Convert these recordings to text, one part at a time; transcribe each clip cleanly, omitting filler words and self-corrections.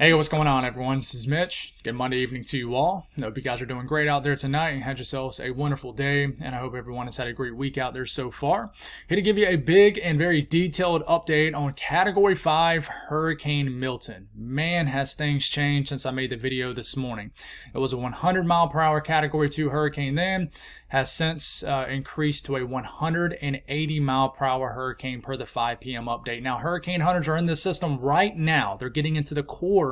Hey, what's going on, everyone? This is Mitch. Good Monday evening to you all. I hope you guys are doing great out there tonight and had yourselves a wonderful day. And I hope everyone has had a great week out there so far. Here to give you a big and very detailed update on Category 5 Hurricane Milton. Man, has things changed since I made the video this morning. It was a 100 mile per hour Category 2 hurricane then, has since increased to a 180 mile per hour hurricane per the 5 p.m. update. Now, hurricane hunters are in this system right now. They're getting into the core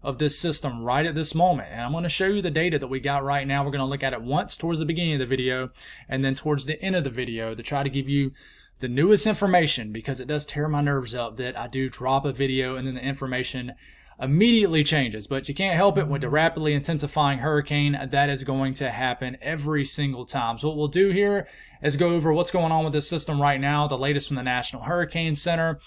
of this system right at this moment, and I'm going to show you the data that we got right now. We're going to look at it once towards the beginning of the video and then towards the end of the video to try to give you the newest information, because it does tear my nerves up that I do drop a video and then the information immediately changes. But you can't help it with the rapidly intensifying hurricane. That is going to happen every single time. So what we'll do here is go over what's going on with this system right now, the latest from the National Hurricane Center.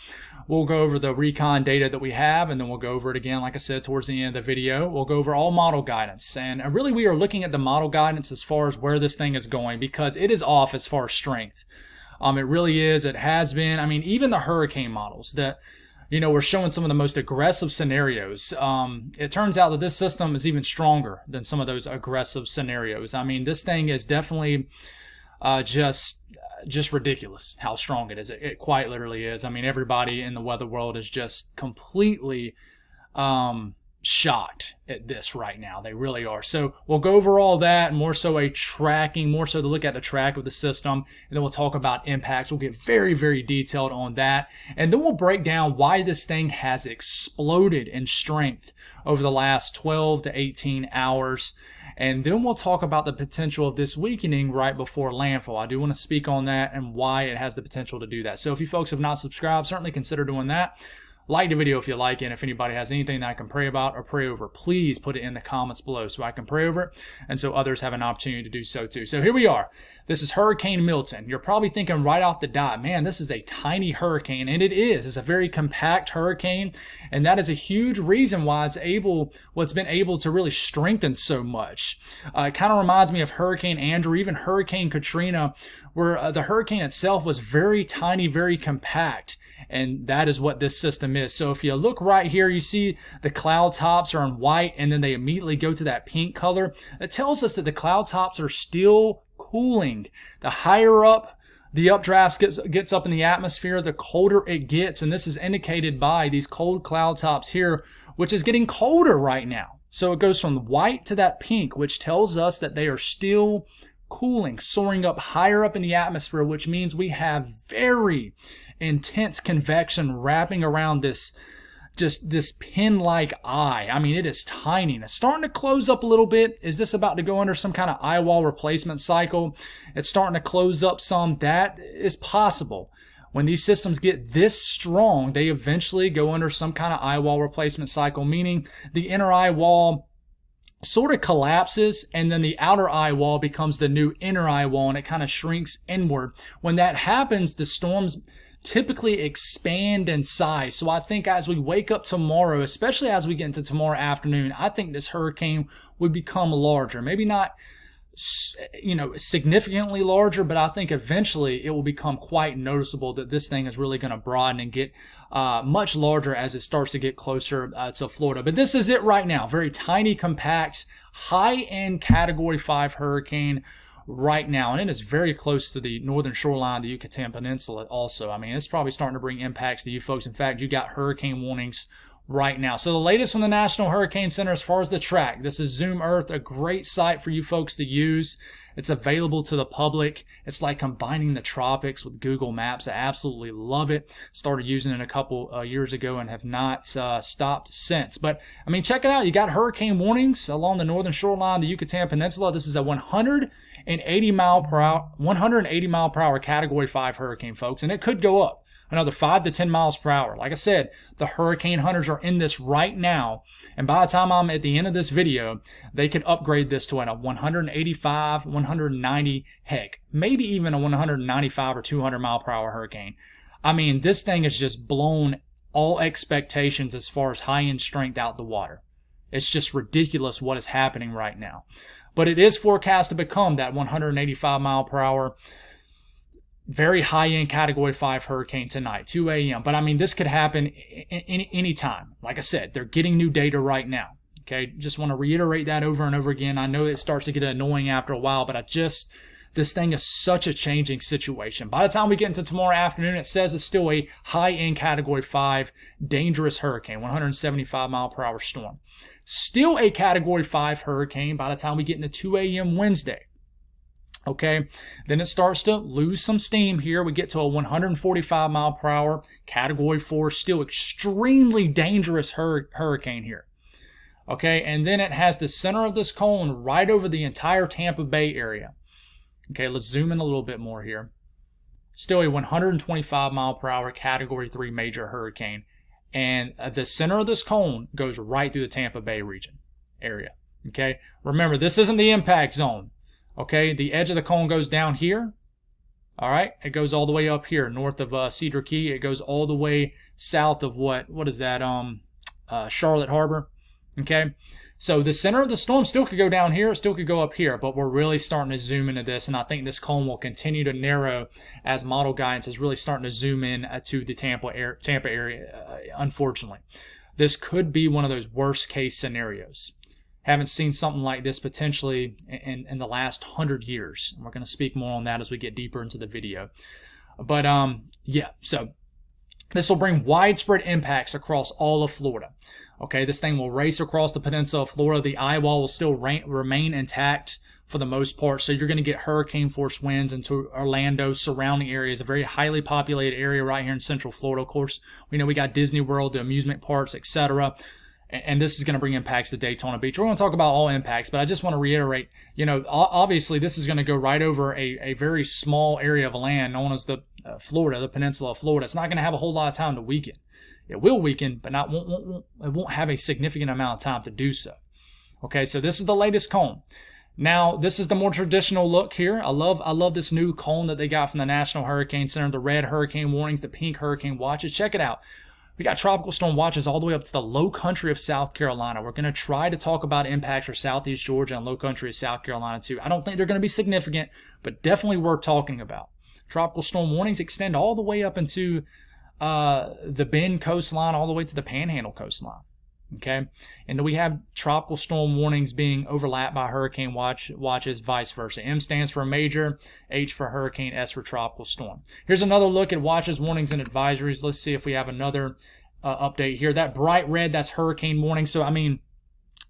We'll go over the recon data that we have, and then we'll go over it again, like I said, towards the end of the video. We'll go over all model guidance. And really, we are looking at the model guidance as far as where this thing is going, because it is off as far as strength. It really is. It has been. I mean, even the hurricane models that, we're showing some of the most aggressive scenarios. It turns out that this system is even stronger than some of those aggressive scenarios. I mean, this thing is definitely just ridiculous how strong it is. It quite literally is. I mean, everybody in the weather world is just completely shocked at this right now. They really are. So we'll go over all that, more so to look at the track of the system, and then we'll talk about impacts. We'll get very, very detailed on that, and then we'll break down why this thing has exploded in strength over the last 12 to 18 hours. And then we'll talk about the potential of this weakening right before landfall. I do want to speak on that and why it has the potential to do that. So if you folks have not subscribed, certainly consider doing that. Like the video if you like it, and if anybody has anything that I can pray about or pray over, please put it in the comments below so I can pray over it and so others have an opportunity to do so too. So here we are. This is Hurricane Milton. You're probably thinking right off the dot, man, this is a tiny hurricane, and it is. It's a very compact hurricane, and that is a huge reason why it's been able to really strengthen so much. It kind of reminds me of Hurricane Andrew, even Hurricane Katrina, where the hurricane itself was very tiny, very compact. And that is what this system is. So if you look right here, you see the cloud tops are in white, and then they immediately go to that pink color. It tells us that the cloud tops are still cooling. The higher up the updraft gets up in the atmosphere, the colder it gets. And this is indicated by these cold cloud tops here, which is getting colder right now. So it goes from white to that pink, which tells us that they are still cooling, soaring up higher up in the atmosphere, which means we have very intense convection wrapping around this pin-like eye. I mean, it is tiny and it's starting to close up a little bit. Is this about to go under some kind of eye wall replacement cycle? It's starting to close up some. That is possible. When these systems get this strong, they eventually go under some kind of eye wall replacement cycle, meaning the inner eye wall sort of collapses, and then the outer eye wall becomes the new inner eye wall, and it kind of shrinks inward. When that happens, the storms typically expand in size. So I think as we wake up tomorrow, especially as we get into tomorrow afternoon, I think this hurricane would become larger. Maybe not significantly larger, but I think eventually it will become quite noticeable that this thing is really going to broaden and get much larger as it starts to get closer to Florida. But this is it right now. Very tiny, compact, high-end Category 5 hurricane right now, and it is very close to the northern shoreline of the Yucatan Peninsula also. I mean, it's probably starting to bring impacts to you folks. In fact, you got hurricane warnings right now. So the latest from the National Hurricane Center as far as the track. This is Zoom Earth, a great site for you folks to use. It's available to the public. It's like combining the tropics with Google Maps. I absolutely love it. Started using it a couple years ago and have not stopped since. But, I mean, check it out. You got hurricane warnings along the northern shoreline of the Yucatan Peninsula. This is a 180 mile per hour Category 5 hurricane, folks, and it could go up another 5 to 10 miles per hour. Like I said, the hurricane hunters are in this right now, and by the time I'm at the end of this video, they could upgrade this to a 185, 190, heck, maybe even a 195 or 200 mile per hour hurricane. I mean, this thing has just blown all expectations as far as high-end strength out the water. It's just ridiculous what is happening right now. But it is forecast to become that 185 mile per hour very high-end Category 5 hurricane tonight, 2 a.m. But I mean, this could happen any time. Like I said, they're getting new data right now. Okay, just want to reiterate that over and over again. I know it starts to get annoying after a while, but this thing is such a changing situation. By the time we get into tomorrow afternoon, it says it's still a high-end Category 5 dangerous hurricane, 175 mile per hour storm. Still a Category 5 hurricane by the time we get into 2 a.m. Wednesday. Okay, then it starts to lose some steam here. We get to a 145 mile per hour Category 4, still extremely dangerous hurricane here. Okay, and then it has the center of this cone right over the entire Tampa Bay area. Okay, let's zoom in a little bit more here. Still a 125 mile per hour Category 3 major hurricane. And the center of this cone goes right through the Tampa Bay region area. Okay, remember, this isn't the impact zone. Okay, the edge of the cone goes down here. All right, it goes all the way up here north of Cedar Key. It goes all the way south of what is that? Charlotte Harbor. Okay, so the center of the storm still could go down here, it still could go up here, but we're really starting to zoom into this, and I think this cone will continue to narrow as model guidance is really starting to zoom in to the Tampa area. Unfortunately, this could be one of those worst case scenarios. Haven't seen something like this potentially in the last 100 years. We're going to speak more on that as we get deeper into the video. But yeah, so this will bring widespread impacts across all of Florida. Okay, this thing will race across the peninsula of Florida. The eye wall will still remain intact for the most part. So you're going to get hurricane force winds into Orlando, surrounding areas, a very highly populated area right here in Central Florida. Of course, we know we got Disney World, the amusement parks, etc. And this is going to bring impacts to Daytona Beach. We're going to talk about all impacts, but I just want to reiterate, you know, obviously this is going to go right over a very small area of land known as the Florida, the peninsula of Florida. It's not going to have a whole lot of time to weaken. It will weaken, but it won't have a significant amount of time to do so. Okay, so this is the latest cone. Now, this is the more traditional look here. I love this new cone that they got from the National Hurricane Center, the red hurricane warnings, the pink hurricane watches. Check it out. We got tropical storm watches all the way up to the low country of South Carolina. We're going to try to talk about impacts for southeast Georgia and low country of South Carolina too. I don't think they're going to be significant, but definitely worth talking about. Tropical storm warnings extend all the way up into the Bend coastline, all the way to the Panhandle coastline. Okay, and then we have tropical storm warnings being overlapped by hurricane watches, vice versa. M stands for major, H for hurricane, S for tropical storm. Here's another look at watches, warnings, and advisories. Let's see if we have another update here. That bright red, that's hurricane warning. So, I mean,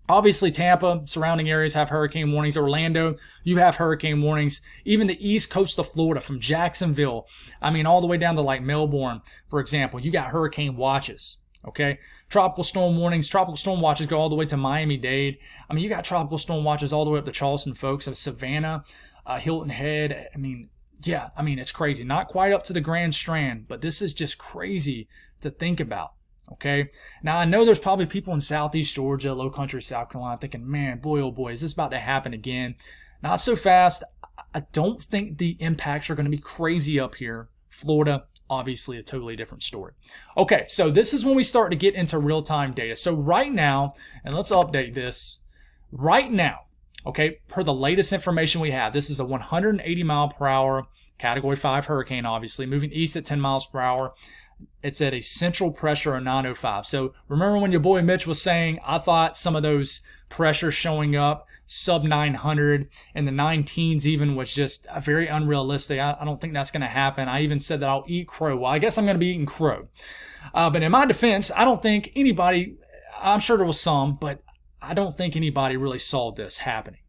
obviously Tampa, surrounding areas have hurricane warnings. Orlando, you have hurricane warnings. Even the east coast of Florida, from Jacksonville, I mean, all the way down to like Melbourne, for example, you got hurricane watches. Okay, tropical storm warnings, tropical storm watches go all the way to Miami-Dade. I mean, you got tropical storm watches all the way up to Charleston, folks, of Savannah, Hilton Head. I mean, yeah, I mean, it's crazy. Not quite up to the Grand Strand, but this is just crazy to think about. Okay, now I know there's probably people in southeast Georgia, low country South Carolina, thinking, man, boy, oh boy, is this about to happen again? Not so fast. I don't think the impacts are going to be crazy up here. Florida, obviously a totally different story. Okay, so this is when we start to get into real-time data. So right now, and let's update this, right now, okay, per the latest information we have, this is a 180 mile per hour Category 5 hurricane, obviously, moving east at 10 miles per hour. It's at a central pressure of 905. So remember when your boy Mitch was saying, I thought some of those pressures showing up sub 900 and the 9 even was just very unrealistic. I don't think that's going to happen. I even said that I'll eat crow. Well, I guess I'm going to be eating crow. But in my defense, I don't think anybody, I'm sure there was some, but I don't think anybody really saw this happening.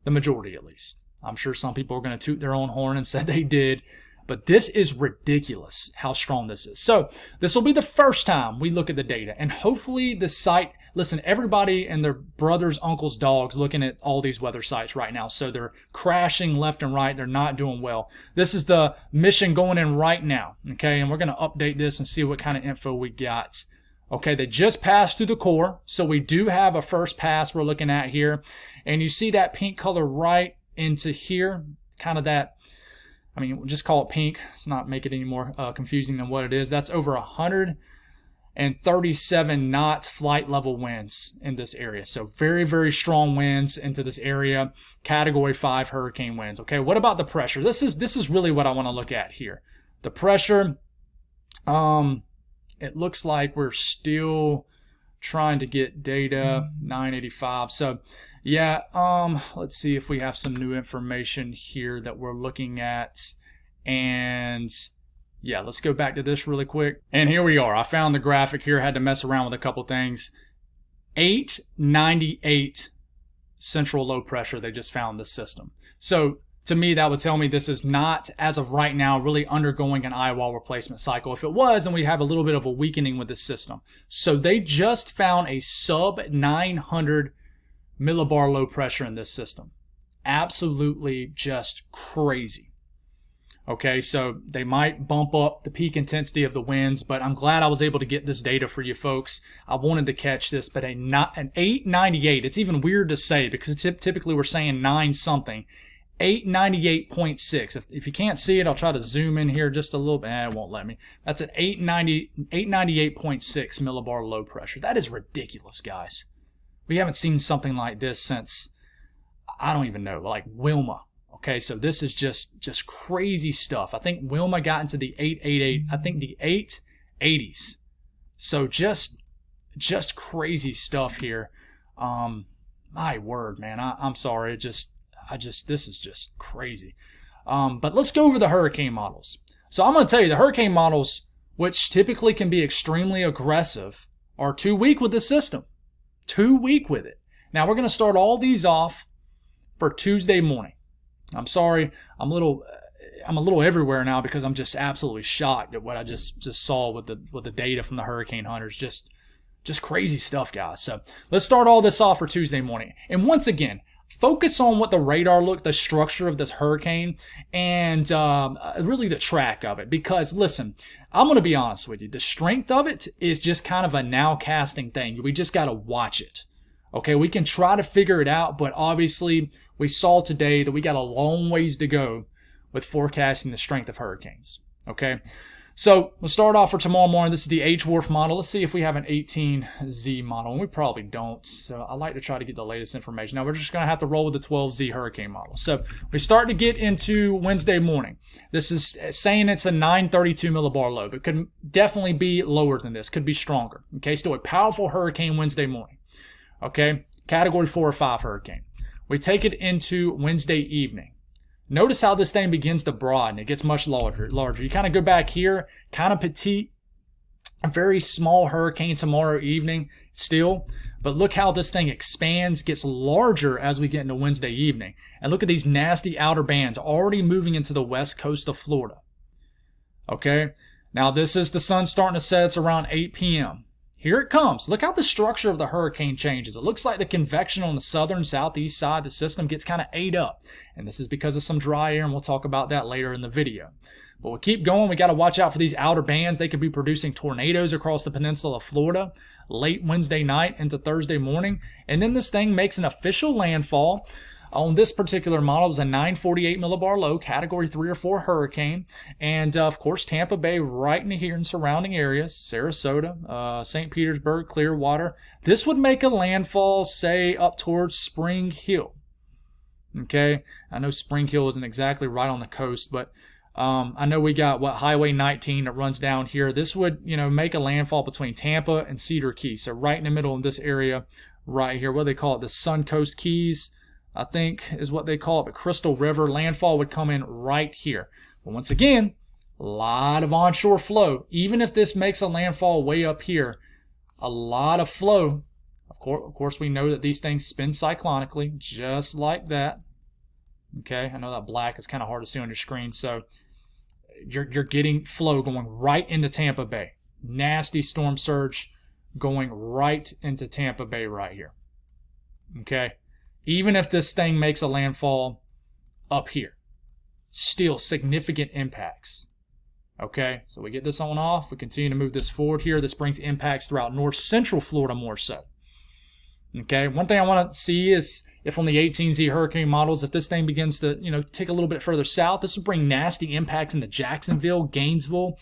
The majority, at least. I'm sure some people are going to toot their own horn and said they did. But this is ridiculous how strong this is. So this will be the first time we look at the data. And hopefully the site, listen, everybody and their brothers, uncles, dogs looking at all these weather sites right now. So they're crashing left and right. They're not doing well. This is the mission going in right now. Okay, and we're going to update this and see what kind of info we got. Okay, they just passed through the core. So we do have a first pass we're looking at here. And you see that pink color right into here, kind of that, I mean, we'll just call it pink. Let's not make it any more confusing than what it is. That's over 100 and 37 knot flight level winds in this area. So very, very strong winds into this area. Category 5 hurricane winds. Okay, what about the pressure? This is really what I want to look at here. The pressure, it looks like we're still trying to get data, 985. So yeah, let's see if we have some new information here that we're looking at. And yeah, let's go back to this really quick. And here we are. I found the graphic here. Had to mess around with a couple things. 898 central low pressure. They just found this system. So to me, that would tell me this is not, as of right now, really undergoing an eye wall replacement cycle. If it was, then we'd have a little bit of a weakening with this system. So they just found a sub 900 millibar low pressure in this system. Absolutely just crazy. Okay, so they might bump up the peak intensity of the winds, but I'm glad I was able to get this data for you folks. I wanted to catch this, but an 898, it's even weird to say because typically we're saying 9 something. 898.6. If you can't see it, I'll try to zoom in here just a little bit. It won't let me. That's an 898.6 millibar low pressure. That is ridiculous, guys. We haven't seen something like this since, I don't even know, like Wilma. Okay, so this is just crazy stuff. I think Wilma got into the 888, I think the 880s. So just crazy stuff here. My word, man. I'm sorry. This is just crazy. But let's go over the hurricane models. So I'm going to tell you the hurricane models, which typically can be extremely aggressive, are too weak with the system. Too weak with it. Now we're going to start all these off for Tuesday morning. I'm sorry, I'm a little everywhere now because I'm just absolutely shocked at what I just saw with the data from the hurricane hunters. Just crazy stuff, guys. So let's start all this off for Tuesday morning. And once again, focus on what the radar looks, the structure of this hurricane, and really the track of it. Because listen, I'm going to be honest with you. The strength of it is just kind of a nowcasting thing. We just got to watch it. Okay, we can try to figure it out, but obviously we saw today that we got a long ways to go with forecasting the strength of hurricanes. Okay, so we'll start off for tomorrow morning. This is the H-Wharf model. Let's see if we have an 18Z model, and we probably don't. So I like to try to get the latest information. Now we're just going to have to roll with the 12Z hurricane model. So we start to get into Wednesday morning. This is saying it's a 932 millibar low, but could definitely be lower than this. Could be stronger. Okay, still a powerful hurricane Wednesday morning. Okay, category 4 or 5 hurricane. We take it into Wednesday evening. Notice how this thing begins to broaden. It gets much larger. You kind of go back here, kind of petite, a very small hurricane tomorrow evening still. But look how this thing expands, gets larger as we get into Wednesday evening. And look at these nasty outer bands already moving into the west coast of Florida. Okay, now this is the sun starting to set. It's around 8 p.m. Here it comes. Look how the structure of the hurricane changes. It looks like the convection on the southern southeast side of the system gets kind of ate up. And this is because of some dry air, and we'll talk about that later in the video. But we'll keep going. We got to watch out for these outer bands. They could be producing tornadoes across the peninsula of Florida late Wednesday night into Thursday morning. And then this thing makes an official landfall. On this particular model, it was a 948 millibar low, category 3 or 4 hurricane. And of course, Tampa Bay right in here in surrounding areas, Sarasota, St. Petersburg, Clearwater. This would make a landfall, say, up towards Spring Hill. Okay, I know Spring Hill isn't exactly right on the coast, but I know we got Highway 19 that runs down here. This would, make a landfall between Tampa and Cedar Key. So right in the middle of this area right here, what do they call it? The Suncoast Keys, I think is what they call it. But Crystal River landfall would come in right here. But once again, a lot of onshore flow. Even if this makes a landfall way up here, a lot of flow. Of course, we know that these things spin cyclonically, just like that. Okay, I know that black is kind of hard to see on your screen. So you're getting flow going right into Tampa Bay. Nasty storm surge going right into Tampa Bay right here. Okay, even if this thing makes a landfall up here, still significant impacts. Okay, so we get this on off. We continue to move this forward here. This brings impacts throughout north central Florida more so. Okay, one thing I want to see is if on the 18Z hurricane models, if this thing begins to, take a little bit further south, this would bring nasty impacts into Jacksonville, Gainesville,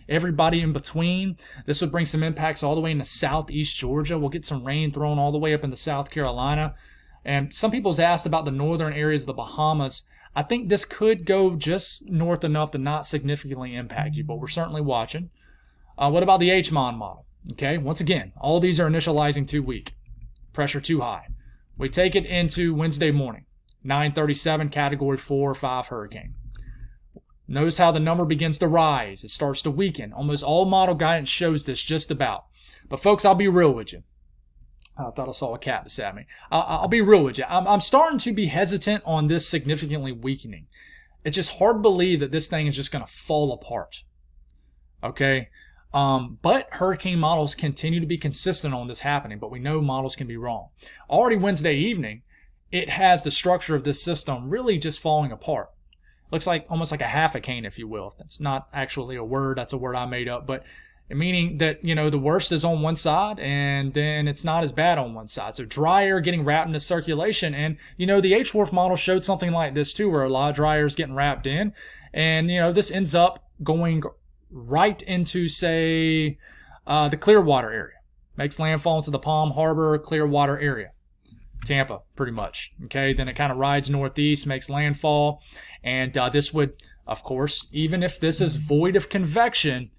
everybody in between. This would bring some impacts all the way into southeast Georgia. We'll get some rain thrown all the way up into South Carolina. And some people's asked about the northern areas of the Bahamas. I think this could go just north enough to not significantly impact you, but we're certainly watching. What about the HMON model? Okay, once again, all these are initializing too weak. Pressure too high. We take it into Wednesday morning, 9:37, category 4 or 5 hurricane. Notice how the number begins to rise. It starts to weaken. Almost all model guidance shows this just about. But folks, I'll be real with you. I thought I saw a cat beside me. I'll be real with you. I'm starting to be hesitant on this significantly weakening. It's just hard to believe that this thing is just going to fall apart. Okay? But hurricane models continue to be consistent on this happening, but we know models can be wrong. Already Wednesday evening, it has the structure of this system really just falling apart. Looks like almost like a half a cane, if you will. That's not actually a word. That's a word I made up, but meaning that, the worst is on one side and then it's not as bad on one side. So dry air getting wrapped into circulation. And, the H-Wharf model showed something like this too, where a lot of dry air is getting wrapped in. And, this ends up going right into, say, the Clearwater area. Makes landfall into the Palm Harbor, Clearwater area. Tampa, pretty much. Okay, then it kind of rides northeast, makes landfall. And this would, of course, even if this is void of convection,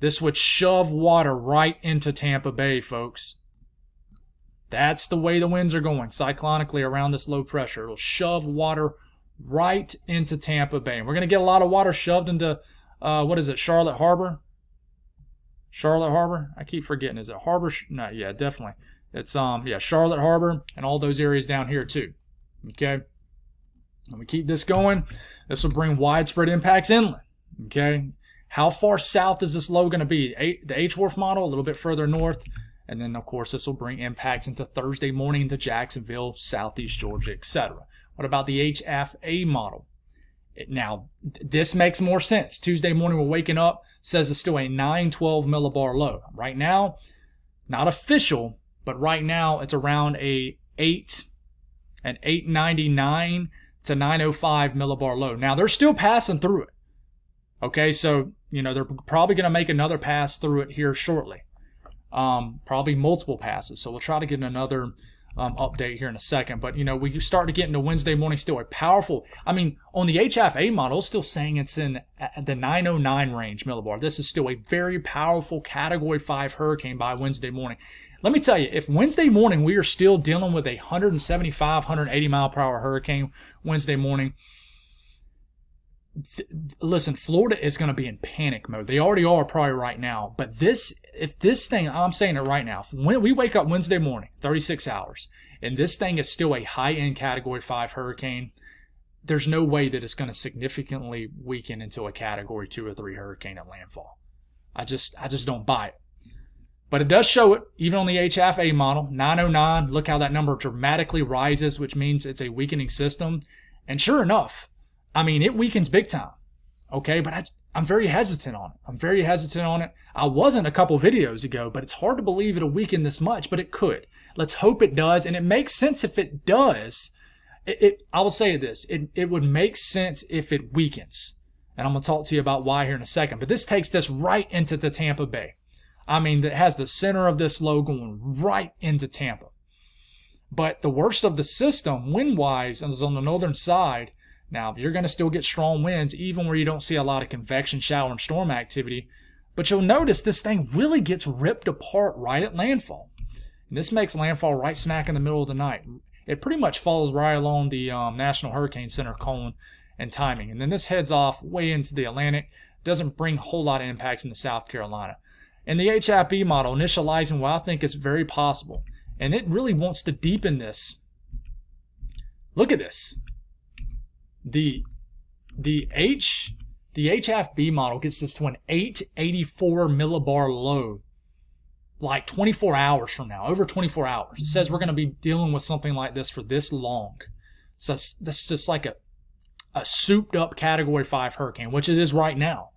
this would shove water right into Tampa Bay, folks. That's the way the winds are going, cyclonically around this low pressure. It'll shove water right into Tampa Bay. And we're going to get a lot of water shoved into, Charlotte Harbor? Charlotte Harbor? I keep forgetting. Is it Harbor? No, yeah, definitely. It's, Charlotte Harbor and all those areas down here too. Okay? And we keep this going. This will bring widespread impacts inland. Okay? How far south is this low going to be? The H-Wharf model, a little bit further north. And then, of course, this will bring impacts into Thursday morning into Jacksonville, southeast Georgia, etc. What about the HFA model? Now, this makes more sense. Tuesday morning, we're waking up, says it's still a 912 millibar low. Right now, not official, but right now it's around an 899 to 905 millibar low. Now, they're still passing through it. Okay, so, they're probably going to make another pass through it here shortly. Probably multiple passes. So we'll try to get another update here in a second. But, we start to get into Wednesday morning still a powerful, on the HFA model, it's still saying it's in the 909 range millibar. This is still a very powerful Category 5 hurricane by Wednesday morning. Let me tell you, if Wednesday morning we are still dealing with a 175, 180 mile per hour hurricane Wednesday morning, listen, Florida is going to be in panic mode. They already are probably right now. But if this thing, I'm saying it right now, when we wake up Wednesday morning, 36 hours, and this thing is still a high-end Category 5 hurricane, there's no way that it's going to significantly weaken into a Category 2 or 3 hurricane at landfall. I just don't buy it. But it does show it, even on the HFA model, 909. Look how that number dramatically rises, which means it's a weakening system. And sure enough, it weakens big time, okay? But I'm very hesitant on it. I wasn't a couple videos ago, but it's hard to believe it'll weaken this much, but it could. Let's hope it does, and it makes sense if it does. I will say this, it would make sense if it weakens. And I'm going to talk to you about why here in a second. But this takes this right into the Tampa Bay. That has the center of this low going right into Tampa. But the worst of the system, wind-wise, is on the northern side. Now, you're going to still get strong winds, even where you don't see a lot of convection, shower, and storm activity. But you'll notice this thing really gets ripped apart right at landfall. And this makes landfall right smack in the middle of the night. It pretty much follows right along the National Hurricane Center cone and timing. And then this heads off way into the Atlantic. Doesn't bring a whole lot of impacts into South Carolina. And the HIP model, initializing what I think is very possible. And it really wants to deepen this. Look at this. The HFB model gets us to an 884 millibar low like 24 hours from now, over 24 hours. It says we're going to be dealing with something like this for this long. So that's just like a souped up Category 5 hurricane, which it is right now.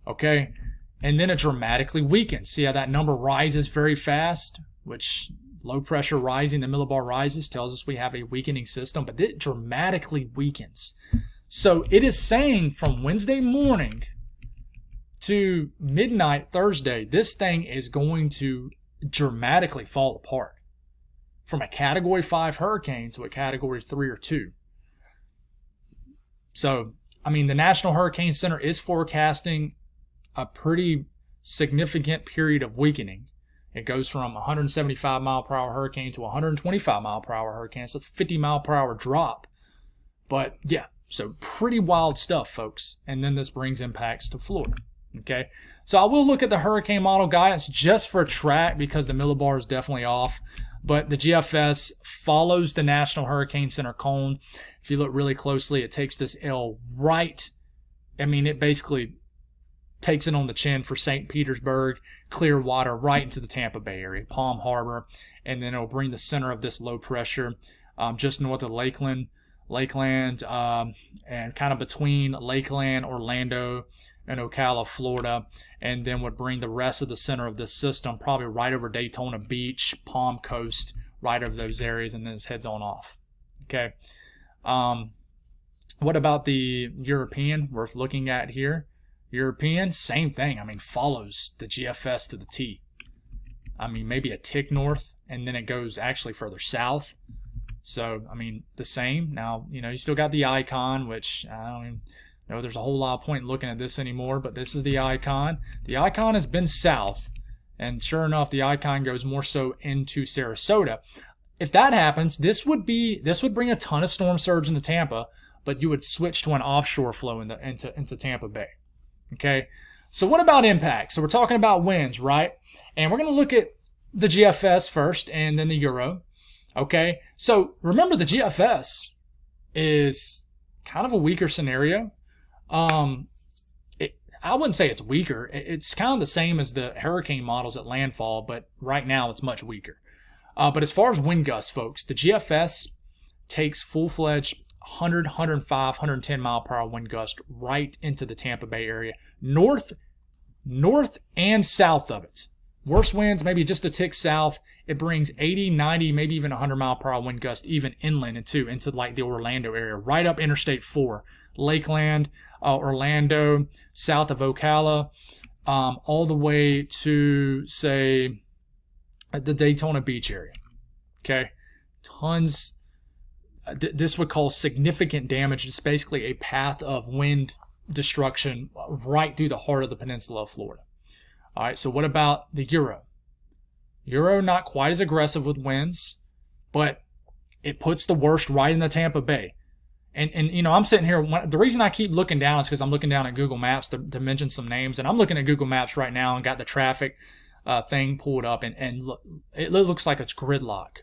Okay? And then it dramatically weakens. See how that number rises very fast, which low pressure rising, the millibar rises, tells us we have a weakening system, but it dramatically weakens. So it is saying from Wednesday morning to midnight Thursday, this thing is going to dramatically fall apart from a Category 5 hurricane to a Category 3 or 2. So, I mean, the National Hurricane Center is forecasting a pretty significant period of weakening. It goes from 175 mile per hour hurricane to 125 mile per hour hurricane. It's a 50 mile per hour drop. But yeah, so pretty wild stuff, folks. And then this brings impacts to Florida. Okay, so I will look at the hurricane model guidance just for track because the millibar is definitely off. But the GFS follows the National Hurricane Center cone. If you look really closely, it takes this L right. I mean, it basically takes it on the chin for St. Petersburg, Clearwater, right into the Tampa Bay area, Palm Harbor, and then it'll bring the center of this low pressure just north of Lakeland, and kind of between Lakeland, Orlando, and Ocala, Florida, and then would bring the rest of the center of this system probably right over Daytona Beach, Palm Coast, right over those areas, and then it heads on off. Okay. What about the European worth looking at here? European, same thing. I mean, follows the GFS to the T. I mean, maybe a tick north, and then it goes actually further south. So, I mean, the same. Now, you still got the icon, which I don't even know there's a whole lot of point in looking at this anymore, but this is the icon. The icon has been south, and sure enough, the icon goes more so into Sarasota. If that happens, this would bring a ton of storm surge into Tampa, but you would switch to an offshore flow into Tampa Bay. Okay, so what about impact? So we're talking about winds, right? And we're going to look at the GFS first and then the Euro. Okay, so remember the GFS is kind of a weaker scenario. I wouldn't say it's weaker. It's kind of the same as the hurricane models at landfall, but right now it's much weaker. But as far as wind gusts, folks, the GFS takes full-fledged 100, 105, 110 mile per hour wind gust right into the Tampa Bay area, north and south of it. Worst winds, maybe just a tick south. It brings 80, 90, maybe even 100 mile per hour wind gust even inland into like the Orlando area, right up Interstate 4, Lakeland, Orlando, south of Ocala, all the way to, say, the Daytona Beach area. Okay, tons. This would cause significant damage. It's basically a path of wind destruction right through the heart of the peninsula of Florida. All right, so what about the Euro? Euro, not quite as aggressive with winds, but it puts the worst right in the Tampa Bay. And I'm sitting here, the reason I keep looking down is because I'm looking down at Google Maps to mention some names, and I'm looking at Google Maps right now and got the traffic thing pulled up, and look, it looks like it's gridlock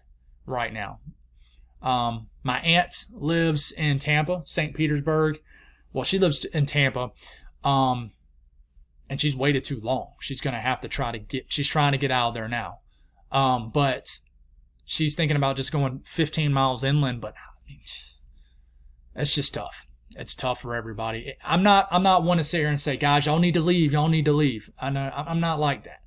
right now. My aunt lives in Tampa, St. Petersburg. Well, she lives in Tampa, and she's waited too long. She's going to have to she's trying to get out of there now. But she's thinking about just going 15 miles inland, but I mean, it's just tough. It's tough for everybody. I'm not one to sit here and say, guys, y'all need to leave. Y'all need to leave. I know I'm not like that.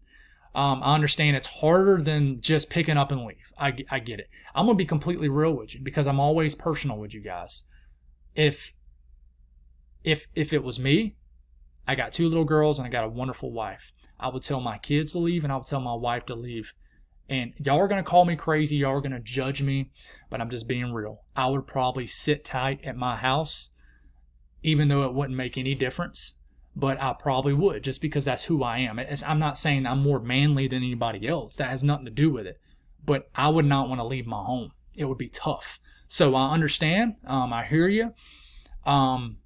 I understand it's harder than just picking up and leave. I get it. I'm going to be completely real with you because I'm always personal with you guys. If it was me, I got 2 little girls and I got a wonderful wife, I would tell my kids to leave and I would tell my wife to leave. And y'all are going to call me crazy. Y'all are going to judge me, but I'm just being real. I would probably sit tight at my house, even though it wouldn't make any difference. But I probably would, just because that's who I am. I'm not saying I'm more manly than anybody else. That has nothing to do with it. But I would not want to leave my home. It would be tough. So I understand. I hear you. And,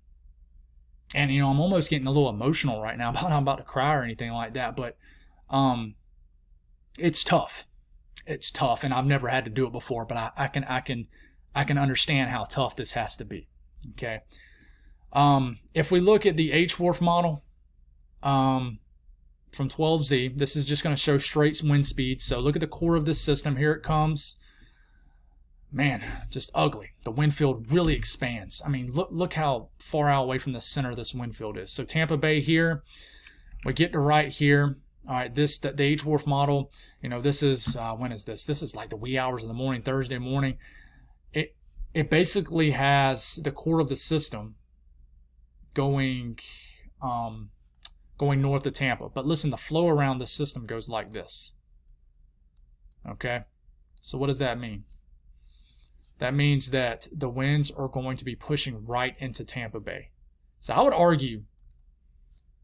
I'm almost getting a little emotional right now. I'm not about to cry or anything like that. But it's tough. It's tough, and I've never had to do it before. But I can understand how tough this has to be. Okay. If we look at the H-Wharf model from 12Z, this is just going to show straight wind speed. So look at the core of this system. Here it comes. Man, just ugly. The wind field really expands. I mean, look how far out away from the center of this wind field is. So Tampa Bay here, we get to right here. All right, the H-Wharf model, this is, when is this? This is like the wee hours of the morning, Thursday morning. It basically has the core of the system going going north of Tampa. But listen, the flow around the system goes like this. Okay? So what does that mean? That means that the winds are going to be pushing right into Tampa Bay. So I would argue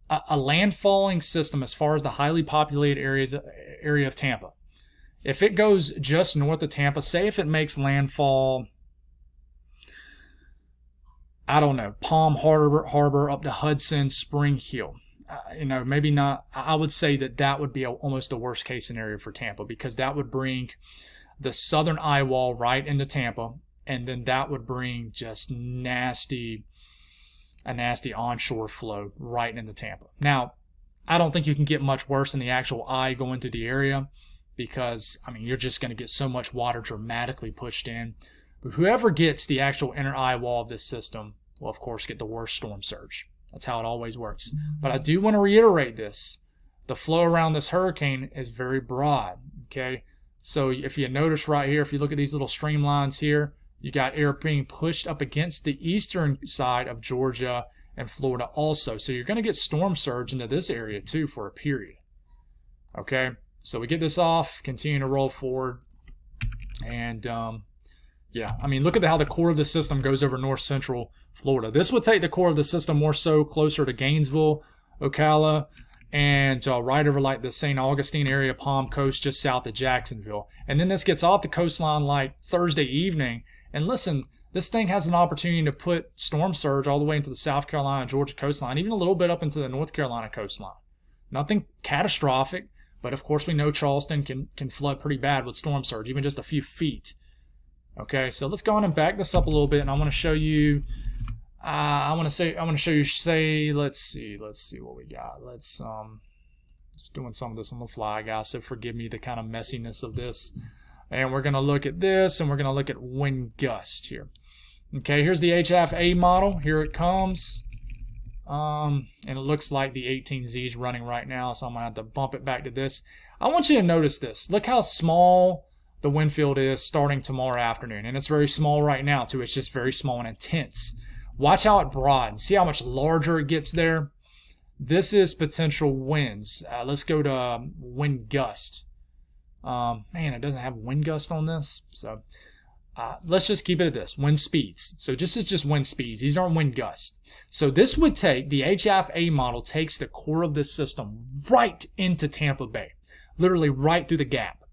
a landfalling system as far as the highly populated area of Tampa. If it goes just north of Tampa, say if it makes landfall, I don't know, Palm Harbor up to Hudson, Spring Hill. Maybe not. I would say that would be almost a worst case scenario for Tampa, because that would bring the southern eye wall right into Tampa, and then that would bring just a nasty onshore flow right into Tampa. Now, I don't think you can get much worse than the actual eye going to the area, because, you're just going to get so much water dramatically pushed in. But whoever gets the actual inner eye wall of this system will, of course, get the worst storm surge. That's how it always works. But I do want to reiterate this. The flow around this hurricane is very broad, okay? So if you notice right here, if you look at these little streamlines here, you got air being pushed up against the eastern side of Georgia and Florida also. So you're going to get storm surge into this area too for a period. Okay, so we get this off, continue to roll forward. And yeah, look at how the core of the system goes over north central Florida. This would take the core of the system more so closer to Gainesville, Ocala, and right over like the St. Augustine area, Palm Coast, just south of Jacksonville. And then this gets off the coastline like Thursday evening. And listen, this thing has an opportunity to put storm surge all the way into the South Carolina, Georgia coastline, even a little bit up into the North Carolina coastline. Nothing catastrophic, but of course we know Charleston can flood pretty bad with storm surge, even just a few feet. Okay, so let's go on and back this up a little bit, and I want to show you. Let's see what we got. Let's just doing some of this on the fly, guys. So forgive me the kind of messiness of this. And we're gonna look at this, and we're gonna look at wind gust here. Okay, here's the HFA model. Here it comes. And it looks like the 18Z is running right now, so I'm gonna have to bump it back to this. I want you to notice this. Look how small the wind field is starting tomorrow afternoon, and it's very small right now too. It's just very small and intense. Watch how it broadens. See how much larger it gets there? This is potential winds. Let's go to wind gust. Man, it doesn't have wind gust on this, so let's just keep it at this. Wind speeds. So this is just wind speeds. These aren't wind gusts. So this would take, the HFA model takes the core of this system right into Tampa Bay, literally right through the gap.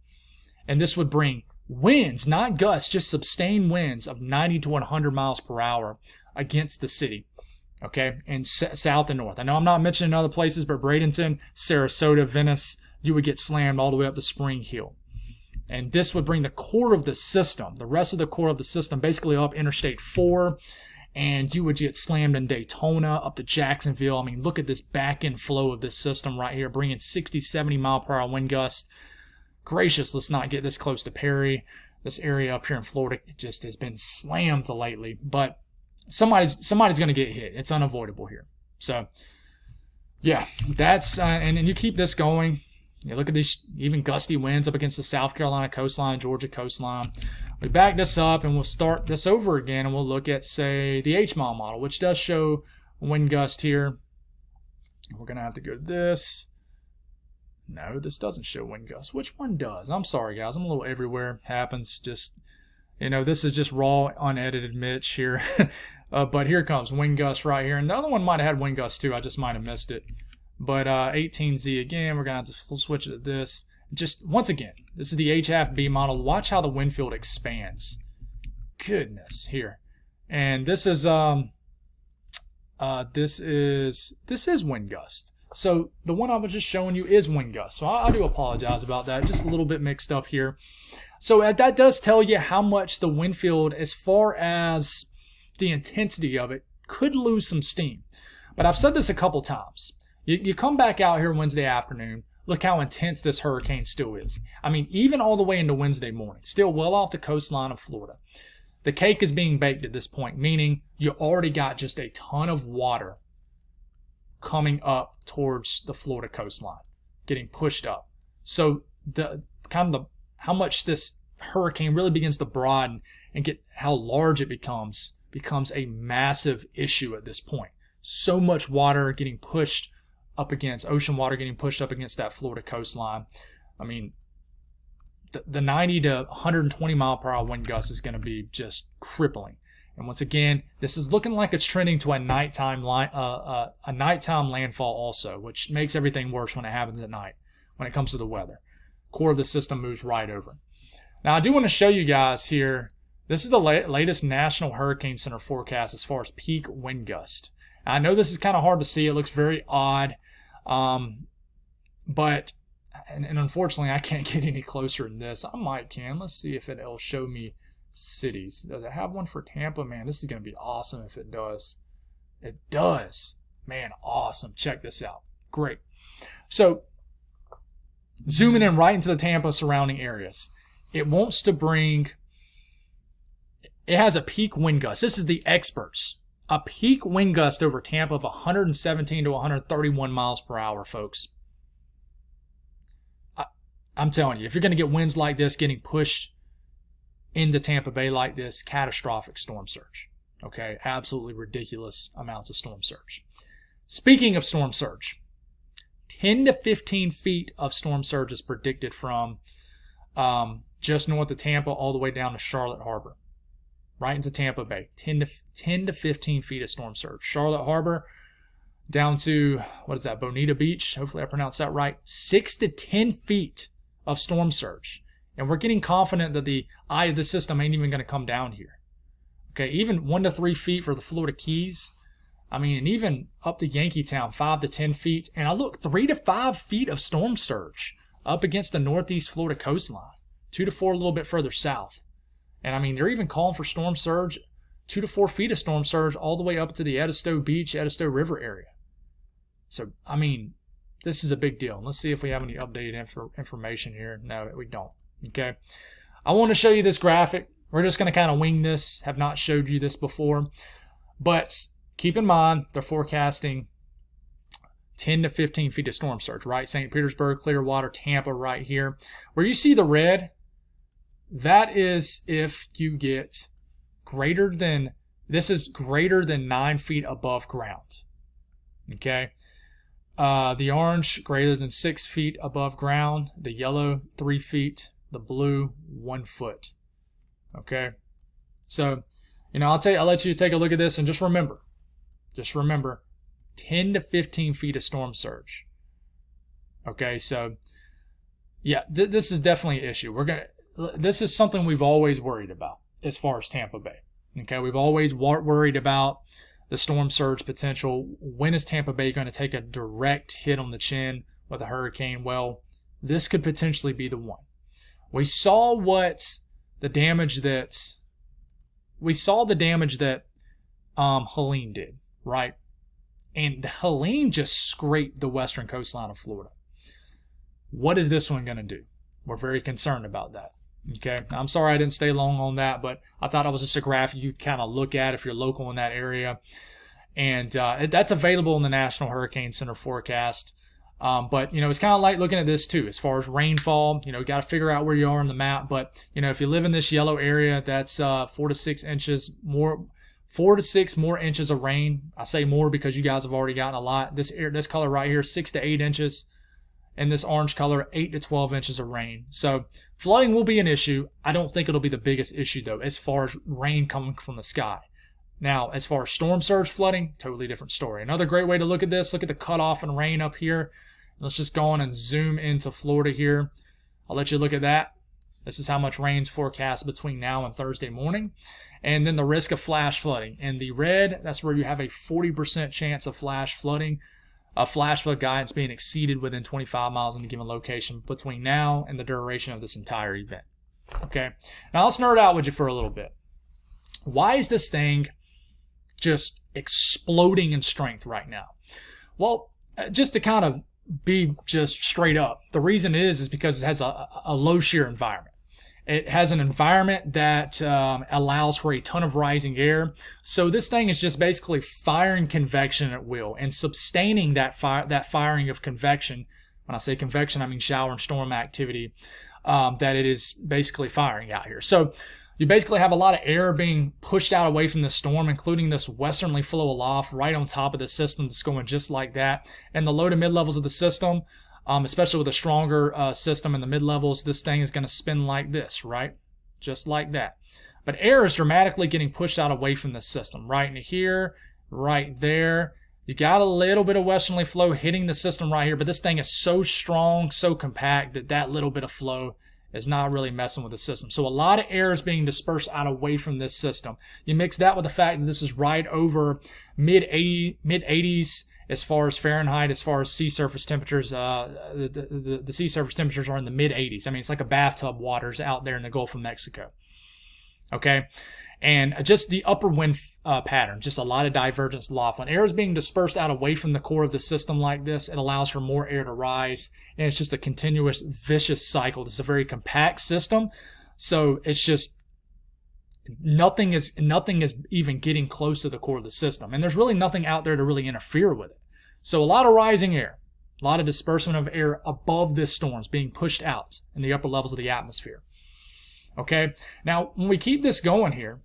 And this would bring winds, not gusts, just sustained winds of 90 to 100 miles per hour against the city, okay, and south and north. I know I'm not mentioning other places, but Bradenton, Sarasota, Venice, you would get slammed all the way up to Spring Hill. And this would bring the core of the system, the rest of the core of the system, basically up Interstate 4, and you would get slammed in Daytona, up to Jacksonville. Look at this back-end flow of this system right here, bringing 60, 70 mile per hour wind gusts. Gracious, let's not get this close to Perry. This area up here in Florida just has been slammed lately, but somebody's going to get hit. It's unavoidable here. So, yeah, that's and you keep this going. You look at these even gusty winds up against the South Carolina coastline, Georgia coastline. We back this up and we'll start this over again, and we'll look at, say, the HMOL model, which does show wind gust here. We're going to have to go to this. No, this doesn't show wind gust. Which one does? I'm sorry, guys. I'm a little everywhere. Happens. Just, this is just raw, unedited Mitch here. But here comes wind gust right here. And the other one might have had wind gust too. I just might have missed it. But 18Z again, we're going to have to switch it to this. Just, once again, this is the HFB model. Watch how the wind field expands. Goodness, here. And this is wind gust. So the one I was just showing you is wind gust. So I do apologize about that. Just a little bit mixed up here. So that does tell you how much the wind field, as far as the intensity of it, could lose some steam. But I've said this a couple times. You come back out here Wednesday afternoon, look how intense this hurricane still is. Even all the way into Wednesday morning, still well off the coastline of Florida. The cake is being baked at this point, meaning you already got just a ton of water coming up towards the Florida coastline, getting pushed up. So how much this hurricane really begins to broaden and get how large it becomes a massive issue at this point. So much water getting pushed up against ocean water getting pushed up against that Florida coastline. I mean, the 90 to 120 mile per hour wind gust is going to be just crippling. And once again, this is looking like it's trending to a nighttime landfall also, which makes everything worse when it happens at night when it comes to the weather. Core of the system moves right over. Now, I do want to show you guys here. This is the latest National Hurricane Center forecast as far as peak wind gust. I know this is kind of hard to see. It looks very odd. But unfortunately, I can't get any closer than this. I might can. Let's see if it'll show me cities. Does it have one for Tampa? Man, this is going to be awesome if it does. It does. Man, awesome. Check this out. Great. So, zooming in right into the Tampa surrounding areas. It wants to bring... It has a peak wind gust. This is the experts. A peak wind gust over Tampa of 117 to 131 miles per hour, folks. I'm telling you, if you're going to get winds like this getting pushed into Tampa Bay like this, catastrophic storm surge. Okay, absolutely ridiculous amounts of storm surge. Speaking of storm surge, 10 to 15 feet of storm surge is predicted from just north of Tampa all the way down to Charlotte Harbor. Right into Tampa Bay, 10 to 15 feet of storm surge. Charlotte Harbor down to, what is that, Bonita Beach? Hopefully I pronounced that right. 6 to 10 feet of storm surge. And we're getting confident that the eye of the system ain't even going to come down here. Okay, even 1 to 3 feet for the Florida Keys. I mean, and even up to Yankeetown, 5 to 10 feet. And I look, 3 to 5 feet of storm surge up against the northeast Florida coastline. 2 to 4 a little bit further south. And I mean, they're even calling for storm surge, 2 to 4 feet of storm surge all the way up to the Edisto Beach, Edisto River area. So, I mean, this is a big deal. Let's see if we have any updated information here. No, we don't. Okay. I want to show you this graphic. We're just going to kind of wing this. Have not showed you this before. But keep in mind, they're forecasting 10 to 15 feet of storm surge, right? St. Petersburg, Clearwater, Tampa right here. Where you see the red, that is if you get greater than 9 feet above ground. Okay. The orange, greater than 6 feet above ground. The yellow, 3 feet. The blue, 1 foot. Okay. So, I'll let you take a look at this and just remember, 10 to 15 feet of storm surge. Okay. So, yeah, this is definitely an issue. This is something we've always worried about as far as Tampa Bay. Okay, we've always worried about the storm surge potential. When is Tampa Bay going to take a direct hit on the chin with a hurricane? Well, this could potentially be the one. We saw the damage that Helene did, right? And Helene just scraped the western coastline of Florida. What is this one going to do? We're very concerned about that. Okay, I'm sorry I didn't stay long on that, but I thought it was just a graphic you kind of look at if you're local in that area. And that's available in the National Hurricane Center forecast. But, it's kind of like looking at this too, as far as rainfall. You got to figure out where you are on the map. But, if you live in this yellow area, that's 4 to 6 inches more. 4 to 6 more inches of rain. I say more because you guys have already gotten a lot. This color right here, 6 to 8 inches. And this orange color, 8 to 12 inches of rain. So flooding will be an issue. I don't think it'll be the biggest issue, though, as far as rain coming from the sky. Now, as far as storm surge flooding, totally different story. Another great way to look at this, look at the cutoff and rain up here. Let's just go on and zoom into Florida here. I'll let you look at that. This is how much rain's forecast between now and Thursday morning. And then the risk of flash flooding. In the red, that's where you have a 40% chance of flash flooding. A flash flood guidance being exceeded within 25 miles in a given location between now and the duration of this entire event. Okay, now let's nerd out with you for a little bit. Why is this thing just exploding in strength right now? Well, just to kind of be just straight up, the reason is because it has a low shear environment. It has an environment that allows for a ton of rising air. So this thing is just basically firing convection at will and sustaining that firing of convection. When I say convection, I mean shower and storm activity that it is basically firing out here. So You basically have a lot of air being pushed out away from the storm, including this westerly flow aloft right on top of the system that's going just like that. And the low to mid levels of the system, especially with a stronger system in the mid levels, this thing is going to spin like this, right? Just like that. But air is dramatically getting pushed out away from the system, right into here, right there. You got a little bit of westerly flow hitting the system right here, but this thing is so strong, so compact that that little bit of flow is not really messing with the system. So a lot of air is being dispersed out away from this system. You mix that with the fact that this is right over mid 80s as far as Fahrenheit, as far as sea surface temperatures. The sea surface temperatures are in the mid 80s. I mean, it's like a bathtub waters out there in the Gulf of Mexico. Okay, and just the upper wind pattern, just a lot of divergence aloft. When air is being dispersed out away from the core of the system like this, it allows for more air to rise, and it's just a continuous vicious cycle. This is a very compact system, so it's just nothing is even getting close to the core of the system, and there's really nothing out there to really interfere with it. So a lot of rising air, a lot of disbursement of air above this storm is being pushed out in the upper levels of the atmosphere. Okay, now when we keep this going here,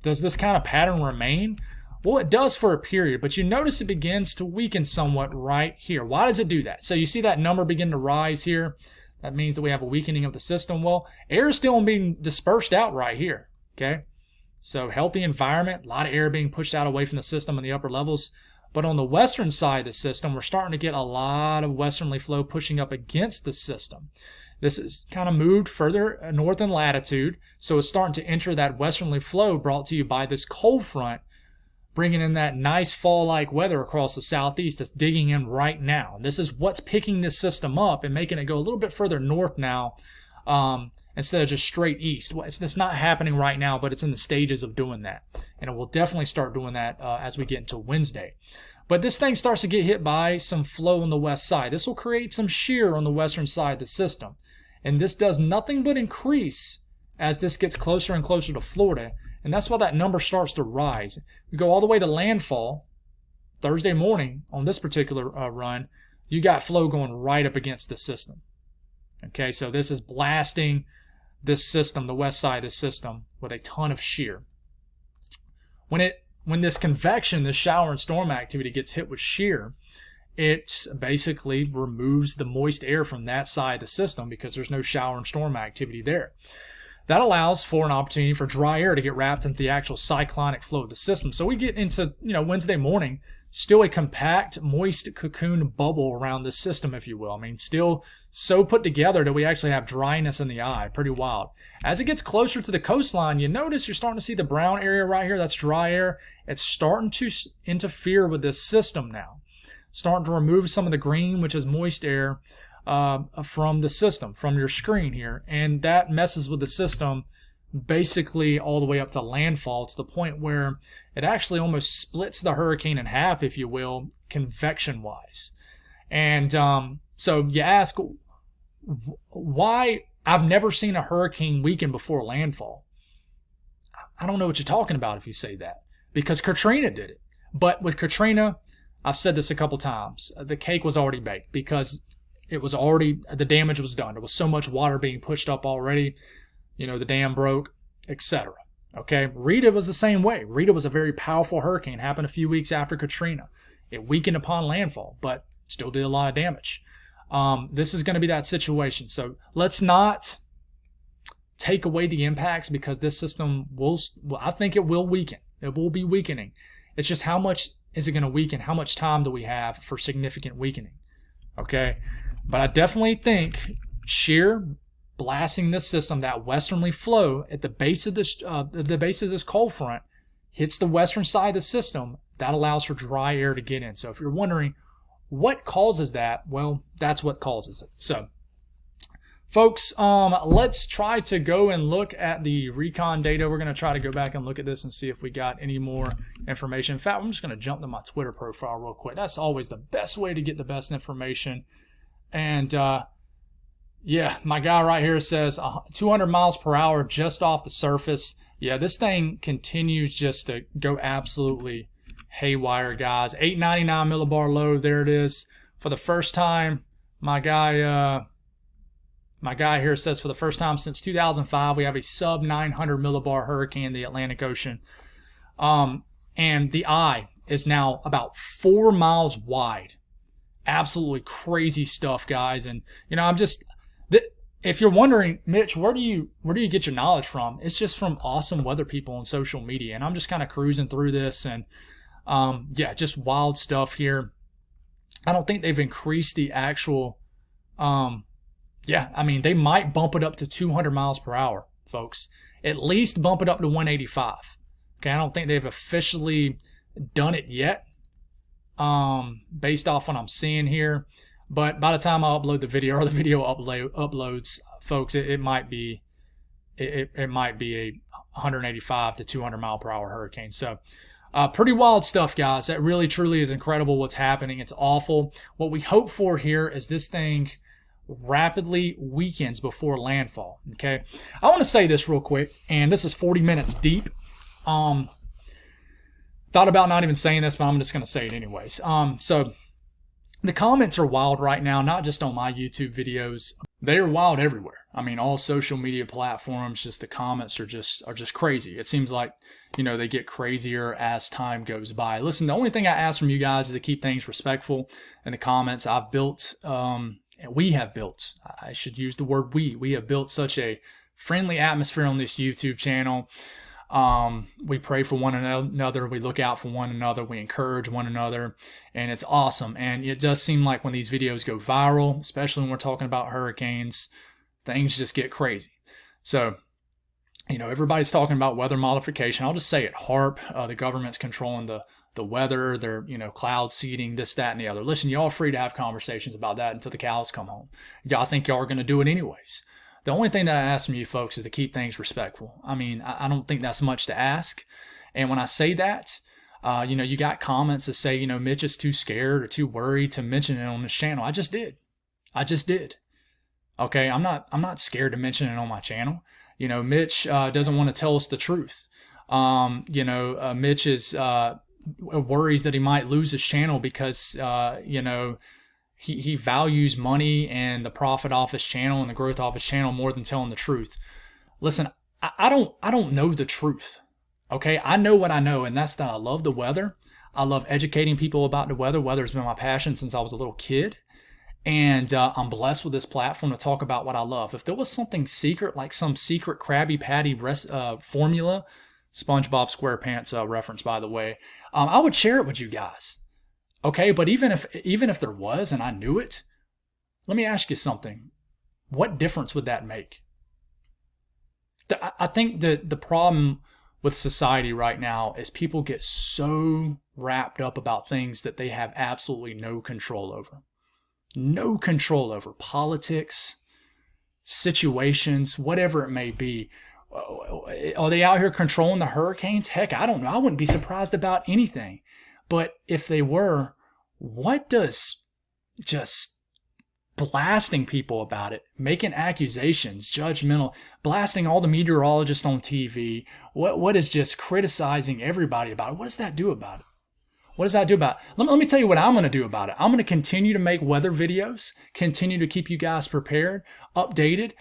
does this kind of pattern remain? Well, it does for a period, but you notice it begins to weaken somewhat right here. Why does it do that? So you see that number begin to rise here. That means that we have a weakening of the system. Well, air is still being dispersed out right here. Okay, so healthy environment, a lot of air being pushed out away from the system in the upper levels. But on the western side of the system, we're starting to get a lot of westerly flow pushing up against the system. This is kind of moved further north in latitude, so it's starting to enter that westerly flow brought to you by this cold front, bringing in that nice fall-like weather across the southeast that's digging in right now. This is what's picking this system up and making it go a little bit further north now instead of just straight east. It's not happening right now, but it's in the stages of doing that, and it will definitely start doing that as we get into Wednesday. But this thing starts to get hit by some flow on the west side. This will create some shear on the western side of the system. And this does nothing but increase as this gets closer and closer to Florida. And that's why that number starts to rise. We go all the way to landfall Thursday morning on this particular run. You got flow going right up against the system. Okay, so this is blasting this system, the west side of the system, with a ton of shear. When this convection, this shower and storm activity gets hit with shear, it basically removes the moist air from that side of the system because there's no shower and storm activity there. That allows for an opportunity for dry air to get wrapped into the actual cyclonic flow of the system. So we get into, Wednesday morning, still a compact, moist cocoon bubble around this system, if you will. I mean, still so put together that we actually have dryness in the eye. Pretty wild. As it gets closer to the coastline, you notice you're starting to see the brown area right here. That's dry air. It's starting to interfere with this system now. Starting to remove some of the green, which is moist air, from the system, from your screen here. And that messes with the system basically all the way up to landfall, to the point where it actually almost splits the hurricane in half, if you will, convection-wise. And so you ask, why? I've never seen a hurricane weaken before landfall. I don't know what you're talking about if you say that, because Katrina did it. But with Katrina, I've said this a couple times, the cake was already baked because it was already, the damage was done. There was so much water being pushed up already. The dam broke, etc. Okay, Rita was the same way. Rita was a very powerful hurricane, happened a few weeks after Katrina. It weakened upon landfall, but still did a lot of damage. This is going to be that situation. So let's not take away the impacts, because this system I think it will weaken. It will be weakening. It's just how much is it going to weaken? How much time do we have for significant weakening? Okay, but I definitely think shear blasting this system, that westerly flow at the base of this cold front hits the western side of the system. That allows for dry air to get in. So if you're wondering what causes that, well, that's what causes it. So folks, let's try to go and look at the recon data. We're going to try to go back and look at this and see if we got any more information. In fact, I'm just going to jump to my Twitter profile real quick. That's always the best way to get the best information. And yeah, my guy right here says 200 miles per hour just off the surface. Yeah, this thing continues just to go absolutely haywire, guys. 899 millibar low. There it is. For the first time, my guy My guy here says for the first time since 2005, we have a sub 900 millibar hurricane in the Atlantic Ocean. And the eye is now about 4 miles wide. Absolutely crazy stuff, guys. And, you know, if you're wondering, Mitch, where do you get your knowledge from? It's just from awesome weather people on social media. And I'm just kind of cruising through this, and yeah, just wild stuff here. I don't think they've increased the actual, yeah, I mean, they might bump it up to 200 miles per hour, folks. At least bump it up to 185. Okay, I don't think they've officially done it yet, based off what I'm seeing here. But by the time I upload the video, or the video uploads, folks, it might be a 185 to 200 mile per hour hurricane. So pretty wild stuff, guys. That really truly is incredible what's happening. It's awful. What we hope for here is this thing rapidly weakens before landfall. Okay, I want to say this real quick, and this is 40 minutes deep. Thought about not even saying this, but I'm just going to say it anyways. So the comments are wild right now, not just on my YouTube videos. They are wild everywhere. I mean, all social media platforms, just the comments are just crazy. It seems like, you know, they get crazier as time goes by. Listen, the only thing I ask from you guys is to keep things respectful in the comments. We have built, I should use the word we have built such a friendly atmosphere on this YouTube channel. We pray for one another. We look out for one another. We encourage one another, and it's awesome. And it does seem like when these videos go viral, especially when we're talking about hurricanes, things just get crazy. So, you know, everybody's talking about weather modification. I'll just say it, HARP, the government's controlling the weather. They're, you know, cloud seeding, this, that, and the other. Listen, y'all are free to have conversations about that until the cows come home. Y'all think y'all are going to do it anyways. The only thing that I ask from you folks is to keep things respectful. I mean, I don't think that's much to ask. And when I say that, you know, you got comments that say, you know, Mitch is too scared or too worried to mention it on this channel. I just did. Okay, I'm not scared to mention it on my channel. You know, Mitch doesn't want to tell us the truth. You know, Mitch is worries that he might lose his channel because, you know, he values money and the profit off his channel and the growth off his channel more than telling the truth. Listen, I don't know the truth. Okay, I know what I know, and that's that I love the weather. I love educating people about the weather. Weather's been my passion since I was a little kid. And I'm blessed with this platform to talk about what I love. If there was something secret, like some secret Krabby Patty formula, SpongeBob SquarePants reference, by the way, I would share it with you guys. Okay, but even if there was and I knew it, let me ask you something. What difference would that make? I think that the problem with society right now is people get so wrapped up about things that they have absolutely no control over. No control over politics, situations, whatever it may be. Are they out here controlling the hurricanes? Heck, I don't know. I wouldn't be surprised about anything. But if they were, what does just blasting people about it, making accusations, judgmental, blasting all the meteorologists on TV, what is just criticizing everybody about it? What does that do about it? What does that do about it? Let me tell you what I'm going to do about it. I'm going to continue to make weather videos, continue to keep you guys prepared, updated,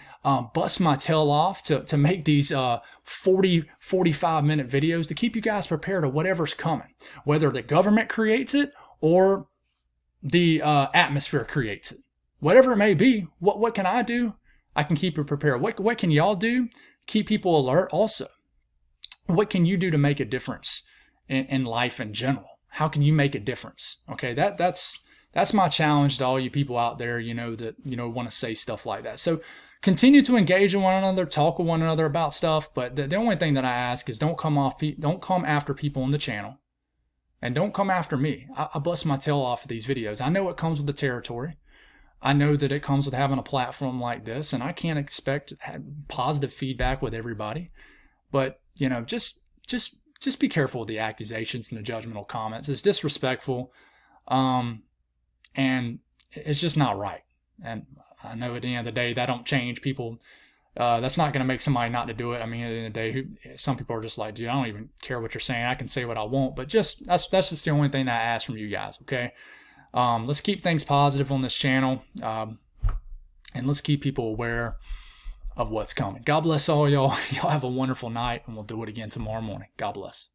bust my tail off to make these 40, 45-minute videos to keep you guys prepared to whatever's coming, whether the government creates it or the atmosphere creates it. Whatever it may be, what can I do? I can keep you prepared. What can y'all do? Keep people alert also. What can you do to make a difference in life in general? How can you make a difference? Okay, that's my challenge to all you people out there, you know, that, you know, want to say stuff like that. So continue to engage with one another, talk with one another about stuff. But the only thing that I ask is don't come after people on the channel, and don't come after me. I bust my tail off of these videos. I know it comes with the territory. I know that it comes with having a platform like this, and I can't expect positive feedback with everybody. But, you know, just be careful with the accusations and the judgmental comments. It's disrespectful, and it's just not right. And I know at the end of the day, that don't change people. That's not going to make somebody not to do it. I mean, at the end of the day, some people are just like, dude, I don't even care what you're saying. I can say what I want. But that's just the only thing that I ask from you guys, okay? Let's keep things positive on this channel. and let's keep people aware of what's coming. God bless all y'all. Y'all have a wonderful night, and we'll do it again tomorrow morning. God bless.